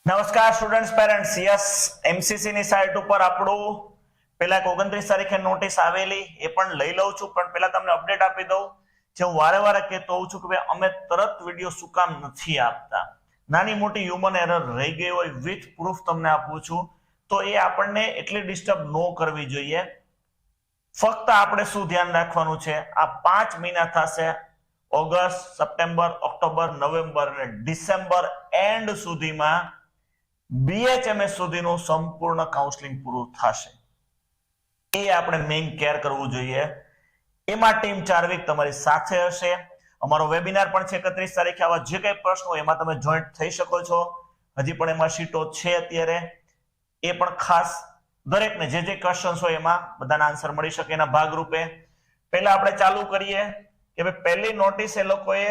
નમસ્કાર students parents yes MCC ની site ઉપર આપણું પેલા 29 તારીખે નોટિસ આવેલી એ પણ લઈ લઉં છું, પણ પેલા તમને અપડેટ આપી દઉં જે હું વારે વારે કહેતો હોઉં છું કે ભાઈ અમે તરત વિડિયો શું કામ નથી આપતા. નાની મોટી હ્યુમન એરર રહી ગઈ હોય વિથ પ્રૂફ તમને આપું છું, તો એ આપણને એટલી ડિસ્ટર્બ ન કરવી જોઈએ. ફક્ત આપણે શું ધ્યાન રાખવાનું છે, આ 5 મહિના થશે ઓગસ્ટ, સપ્ટેમ્બર, ઓક્ટોબર, નવેમ્બર અને ડિસેમ્બર એન્ડ સુધીમાં BHMS સુધીનું સંપૂર્ણ કાઉન્સેલિંગ પૂરું થશે. એ આપણે મેઇન કેર કરવું જોઈએ. એમાં ટીમ 4 વીક તમારી સાથે હશે. અમારો વેબિનાર પણ છે 31 તારીખે. આવા જે કંઈ પ્રશ્નો હોય એમાં તમે જોઈન્ટ થઈ શકો છો. હજી પણ એમાં શીટો છે અત્યારે, એ પણ ખાસ દરેકને જે જે ક્વેશ્ચન્સ હોય એમાં બધાના આન્સર મળી શકે એના ભાગરૂપે પહેલા આપણે ચાલુ કરીએ કે ભાઈ પહેલી નોટિસ એ લોકોએ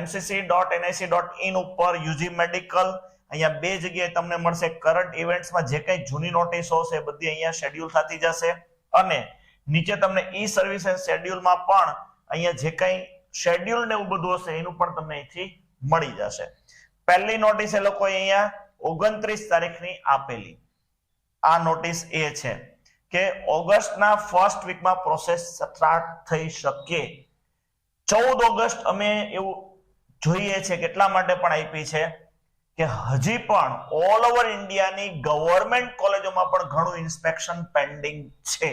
mcc.nic.in ઉપર યુજી મેડિકલ અહીંયા બે જગ્યાએ તમને મળશે. કરંટ ઇવેન્ટ્સમાં જે કંઈ જૂની નોટિસો હશે બધી અહીંયા શેડ્યુલ થતી જશે, અને નીચે તમને ઈ સર્વિસ એન્ડ શેડ્યુલમાં પણ અહીંયા જે કંઈ શેડ્યુલ ને એવું બધું હશે એનું પણ તમને અહીંથી મળી જશે. પહેલી નોટિસ એ લોકોએ અહીંયા 29 તારીખની આપેલી. આ નોટિસ એ છે કે ઓગસ્ટના ફર્સ્ટ વીકમાં પ્રોસેસ સ્ટાર્ટ થઈ શકે. 14 ઓગસ્ટ અમે એવું જોઈએ છે કેટલા માટે પણ આપી છે કે હજી પણ ઓલ ઓવર ઇન્ડિયાની ગવર્મેન્ટ કોલેજોમાં પણ ઘણું ઇન્સ્પેક્શન પેન્ડિંગ છે,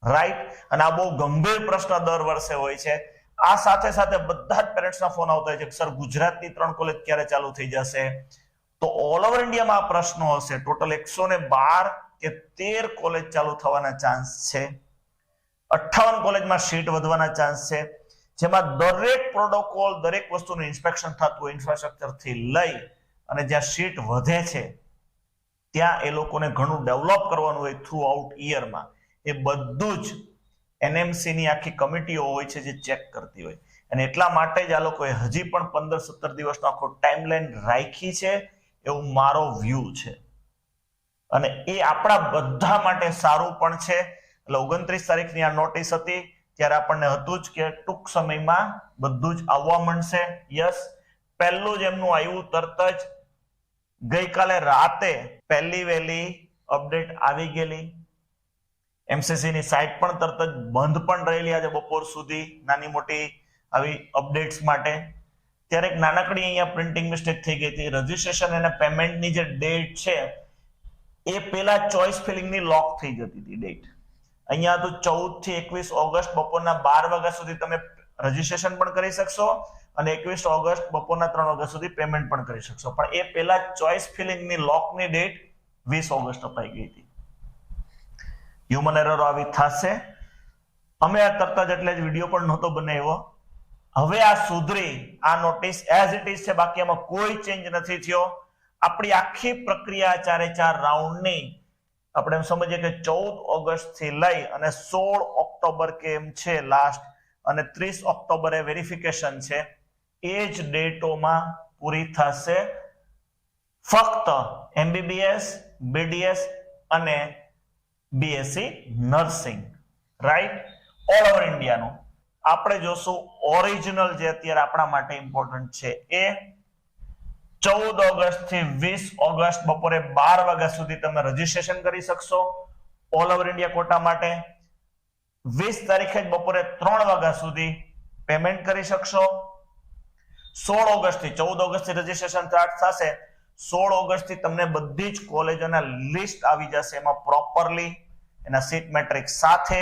રાઈટ? અને આ બહુ ગંભીર પ્રશ્ન દર વર્ષે હોય છે. આ સાથે સાથે બધા જ પેરેન્ટ્સના ફોન આવતા હોય છે કે સર ગુજરાતની 3 કોલેજ ક્યારે ચાલુ થઈ જશે? તો ઓલ ઓવર ઇન્ડિયામાં આ પ્રશ્નો હશે. ટોટલ 112 કે 13 કોલેજ ચાલુ થવાના ચાન્સ છે. 58 કોલેજમાં સીટ વધવાના ચાન્સ છે, જેમાં દરેક પ્રોટોકોલ દરેક વસ્તુનું ઇન્સ્પેક્શન થતું હોય ઇન્ફ્રાસ્ટ્રક્ચર થી લઈ, અને જ્યાં સીટ વધે છે ત્યાં એ લોકોને ઘણું ડેવલપ કરવાનું હોય થ્રુ આઉટ યરમાં. એ બધું જ એનએમસી ની આખી કમિટીઓ હોય છે જે ચેક કરતી હોય, અને એટલા માટે જ આ લોકોએ હજી પણ 15-17 દિવસનો આખો ટાઈમલાઈન રાખી છે એવું મારો વ્યૂ છે, અને એ આપણા બધા માટે સારું પણ છે. એટલે 29 તારીખની આ નોટિસ હતી ત્યારે આપણને હતું જ કે ટૂંક સમયમાં બધું જ આવવા માંડશે. યસ, પહેલું જ એમનું આવ્યું તરત જ ગઈકાલે રાતે પહેલી વહેલી અપડેટ આવી ગયેલી. એમસીસી ની સાઇટ પણ તરત જ બંધ પણ રહેલી આજે બપોર સુધી નાની મોટી આવી અપડેટ્સ માટે. ત્યારે એક નાનકડી અહીંયા પ્રિન્ટિંગ મિસ્ટેક થઈ ગઈ હતી. રજીસ્ટ્રેશન અને પેમેન્ટની જે ડેટ છે એ પેલા ચોઇસ ફિલિંગની લોક થઈ જતી હતી ડેટ. અહીંયા તો 14 થી 21 ઓગસ્ટ બપોરના 12 વાગ્યા સુધી તમે રજીસ્ટ્રેશન પણ કરી શકશો, અને 21 ઓગસ્ટ બપોરના 3 વાગ્યા સુધી પેમેન્ટ પણ કરી શકશો. પણ એ પેલા ચોઇસ ફિલિંગની લોકની ડેટ 20 ઓગસ્ટ અપાઈ ગઈ હતી. હ્યુમન એરર આવી થશે. અમે આ તરત જ એટલે જ વિડીયો પણ નહોતો બનાવ્યો. હવે આ સુધરી, આ નોટિસ એઝ ઇટ ઇઝ છે, બાકી આમાં કોઈ ચેન્જ નથી થયો. આપણી આખી પ્રક્રિયા 4 રાઉન્ડની આપણે એમ સમજીએ કે 14 ઓગસ્ટ થી લઈ અને 16 ઓક્ટોબર કેમ છે લાસ્ટ, અને 30 ઓક્ટોબરે વેરિફિકેશન છે. એ જ ડેટોમાં પૂરી થશે. ફક્ત MBBS, BDS અને BSc nursing, right? All over ઇન્ડિયાનું આપણે જોશું. ઓરિજિનલ જે અત્યારે આપણા માટે ઇમ્પોર્ટન્ટ છે એ 14 ઓગસ્ટ થી 20 ઓગસ્ટ બપોરે 12 વાગ્યા સુધી તમે રજીસ્ટ્રેશન કરી શકશો ઓલ ઓવર ઇન્ડિયા કોટા માટે. 20 તારીખે જ બપોરે 3 વાગ્યા સુધી પેમેન્ટ કરી શકશો. 16 ઓગસ્ટ થી 14 ઓગસ્ટ થી રજીસ્ટ્રેશન સ્ટાર્ટ થશે. 16 ઓગસ્ટ થી તમને બધી જ કોલેજોના લિસ્ટ આવી જશે, એમાં પ્રોપરલી એના સીટ મેટ્રિક્સ સાથે,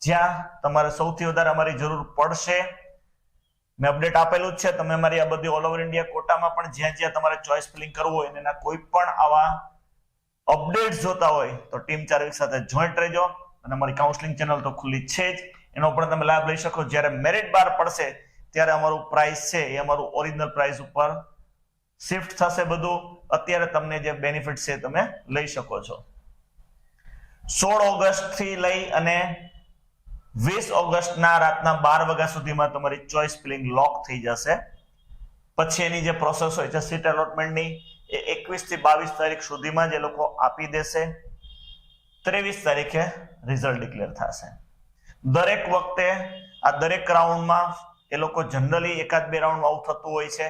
જ્યાં તમારે સૌથી વધારે અમારી જરૂર પડશે. મેં અપડેટ આપેલું જ છે. તમે અમારી આ બધી ઓલ ઓવર ઇન્ડિયા કોટામાં પણ જ્યાં જ્યાં તમારે ચોઇસ ફિલિંગ કરવું હોય એના કોઈ પણ આવા અપડેટ્સ જોતા હોય તો ટીમ 4 વીક સાથે જોઈન્ટ રહેજો. અને અમારી કાઉન્સેલિંગ ચેનલ તો ખુલ્લી છે જ, એનો પણ તમે લાભ લઈ શકો. જ્યારે મેરિટ બાર પડશે ત્યારે અમારું પ્રાઇસ છે એ અમારું ઓરિજિનલ પ્રાઇસ ઉપર શિફ્ટ થશે બધું. અત્યારે તમને જે બેનિફિટ છે તમે લઈ શકો છો. 16 ઓગસ્ટ થી લઈ અને 20 ઓગસ્ટના રાતના 12 વાગ્યા સુધીમાં તમારી ચોઇસ ફિલિંગ લોક થઈ જશે. પછી એની જે પ્રોસેસ હોય છે સીટ એલોટમેન્ટની એ 21 થી 22 તારીખ સુધીમાં જ એ લોકો આપી દેશે. 23 તારીખે રિઝલ્ટ ડિક્લેર થશે. દરેક વખતે આ દરેક રાઉન્ડમાં એ લોકો જનરલી 1-2 રાઉન્ડ આઉટ થતું હોય છે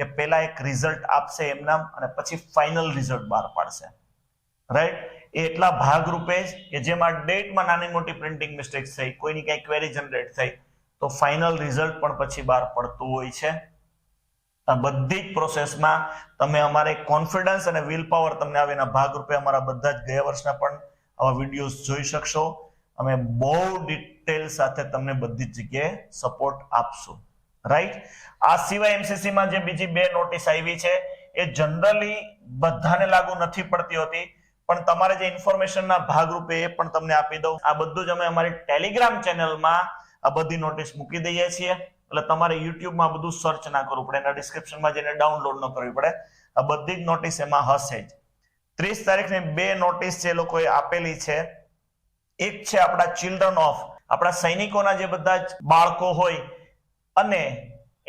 કે પહેલા એક રિઝલ્ટ આપશે એમનામ અને પછી ફાઇનલ રિઝલ્ટ બહાર પાડશે, રાઈટ? એ એટલા ભાગરૂપે કે જેમાં ડેટમાં નાની મોટી પ્રિન્ટિંગ મિસ્ટેક્સ થઈ, કોઈની કઈ ક્વેરી જનરેટ થઈ, તો ફાઇનલ રિઝલ્ટ પણ પછી બહાર પડતું હોય છે. આ બધી જ પ્રોસેસમાં તમે અમારે કોન્ફિડન્સ અને વિલ પાવર તમને આવે એના ભાગરૂપે અમારા બધા જ ગયા વર્ષના પણ આવા વિડીયોઝ જોઈ શકશો. અમે બહુ ડિટેલ સાથે તમને બધી જ જગ્યાએ સપોર્ટ આપશું, રાઈટ? આ સિવાય એમસીસી માં જે બીજી 2 નોટિસ આવી છે એ જનરલી બધાને લાગુ નથી પડતી હોતી, પણ તમારે જે ઇન્ફોર્મેશનના ભાગરૂપે એ પણ તમને આપી દઉં. આ બધું જ અમે અમારી ટેલિગ્રામ ચેનલમાં આ બધી નોટિસ મૂકી દઈએ છીએ, એટલે તમારે યુટ્યુબમાં બધું સર્ચ ના કરવું પડે, એના ડિસ્ક્રિપ્શનમાં જઈને ડાઉનલોડ ન કરવી પડે. આ બધી જ નોટિસ એમાં હશે જ. 30 તારીખની 2 નોટિસ જે લોકોએ આપેલી છે, એક છે આપણા ચિલ્ડ્રન ઓફ, આપણા સૈનિકોના જે બધા જ બાળકો હોય અને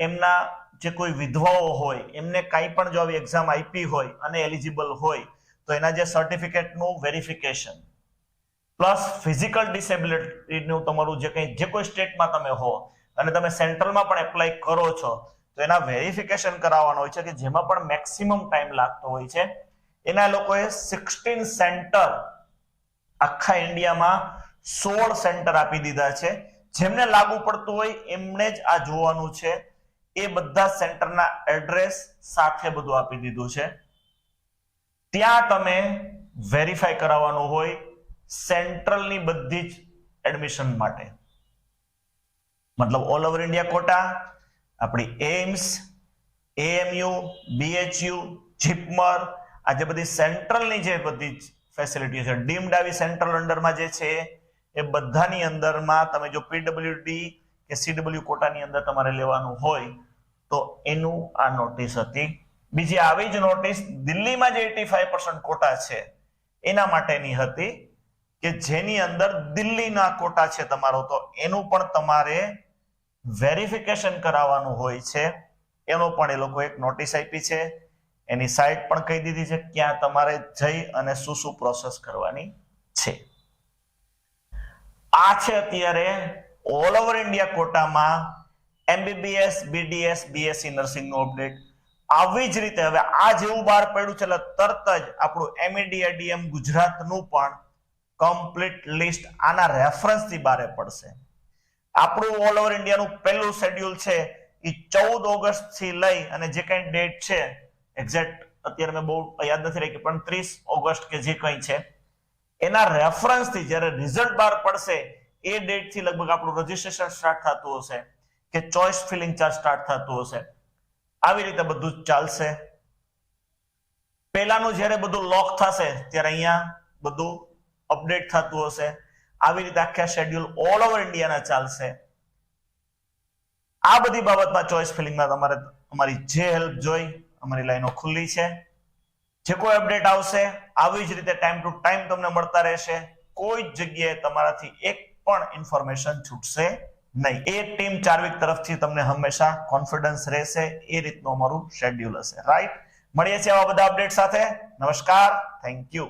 એમના જે કોઈ વિધવાઓ હોય, એમને કાંઈ પણ જો આવી એક્ઝામ આપી હોય અને એલિજિબલ હોય તો એના જે સર્ટિફિકેટનું વેરિફિકેશન પ્લસ ફિઝિકલ ડિસેબિલિટીનું તમારું જે કોઈ સ્ટેટમાં તમે હો અને તમે સેન્ટ્રલમાં પણ એપ્લાય કરો છો તો એના વેરિફિકેશન કરાવવાનું હોય છે, કે જેમાં પણ મેક્સિમમ ટાઈમ લાગતો હોય છે. એના લોકોએ 16 સેન્ટર આખા ઇન્ડિયામાં 16 સેન્ટર આપી દીધા છે. જેમને લાગુ પડતું હોય એમને જ આ જોવાનું છે. એ બધા સેન્ટરના એડ્રેસ સાથે બધું આપી દીધું છે. ત્યાં તમે વેરીફાઈ કરાવવાનું હોય સેન્ટ્રલની બધી જ એડમિશન માટે, મતલબ ઓલ ઓવર ઇન્ડિયા કોટા, આપણી એમ્સ, એએમયુ, બીએચયુ, જીપમર, આ જે બધી સેન્ટ્રલની જે બધી જ ફેસિલિટી છે, ડીમ્ડ આવી સેન્ટ્રલ અંડરમાં જે છે એ બધાની અંદરમાં તમે જો પીડબ્લ્યુડી કે સીડબ્લ્યુ કોટાની અંદર તમારે લેવાનું હોય તો એનું આ નોટિસ હતી. બીજી આવી જ નોટિસ દિલ્હીમાં જે 85% કોટા છે એના માટેની હતી, કે જેની અંદર દિલ્હીના કોટા છે તમારો, તો એનું પણ તમારે વેરિફિકેશન કરાવવાનું હોય છે. એનો પણ એ લોકો એક નોટિસ આપી છે. એની સાઇટ પણ કહી દીધી છે ક્યાં તમારે જઈ અને શું શું પ્રોસેસ કરવાની છે. આ છે અત્યારે ઓલ ઓવર ઇન્ડિયા કોટામાં એમબીબીએસ, બીડીએસ, બીએસસી નર્સિંગનું અપડેટ. આવી જ રીતે હવે આ જેવું બહાર પડ્યું છે એટલે તરત જ આપણું એમઈડીએડીએમ ગુજરાતનું પણ કમ્પ્લીટ લિસ્ટ આના રેફરન્સથી બહાર પડશે. આપણું ઓલ ઓવર ઇન્ડિયાનું પહેલું શેડ્યુલ છે એ 14 ઓગસ્ટ થી લઈ અને જે કઈ ડેટ છે એક્ઝેક્ટ અત્યારે મેં બહુ યાદ નથી રાખી, પણ 30 ઓગસ્ટ કે જે કંઈ છે એના રેફરન્સથી જ્યારે રિઝલ્ટ બહાર પડશે એ ડેટથી લગભગ આપણું રજીસ્ટ્રેશન સ્ટાર્ટ થતું હશે કે ચોઇસ ફિલિંગ ચાર્જ સ્ટાર્ટ થતું હશે. આવી રીતે બધું જ ચાલશે. પહેલાનું જ્યારે બધું લોક થશે ત્યારે અહીંયા બધું અપડેટ થતું હશે. આવી રીતે આખા શેડ્યુલ ઓલ ઓવર ઇન્ડિયાના ચાલશે. આ બધી બાબતમાં ચોઇસ ફિલિંગમાં તમારે અમારી જે હેલ્પ જોઈ અમારી લાઈનો ખુલ્લી છે. જે કોઈ અપડેટ આવશે આવી જ રીતે ટાઈમ ટુ ટાઈમ તમને મળતા રહેશે. કોઈ જ જગ્યાએ તમારાથી એક પણ ઇન્ફોર્મેશન છૂટશે નહીં. એ ટીમ ચાર્વિક તરફથી તમને હંમેશા કોન્ફિડન્સ રહેશે. એ રીતનું અમારું શેડ્યુલ હશે, રાઈટ? મળીએ છીએ આવા બધા અપડેટ સાથે. નમસ્કાર, થેન્ક યુ.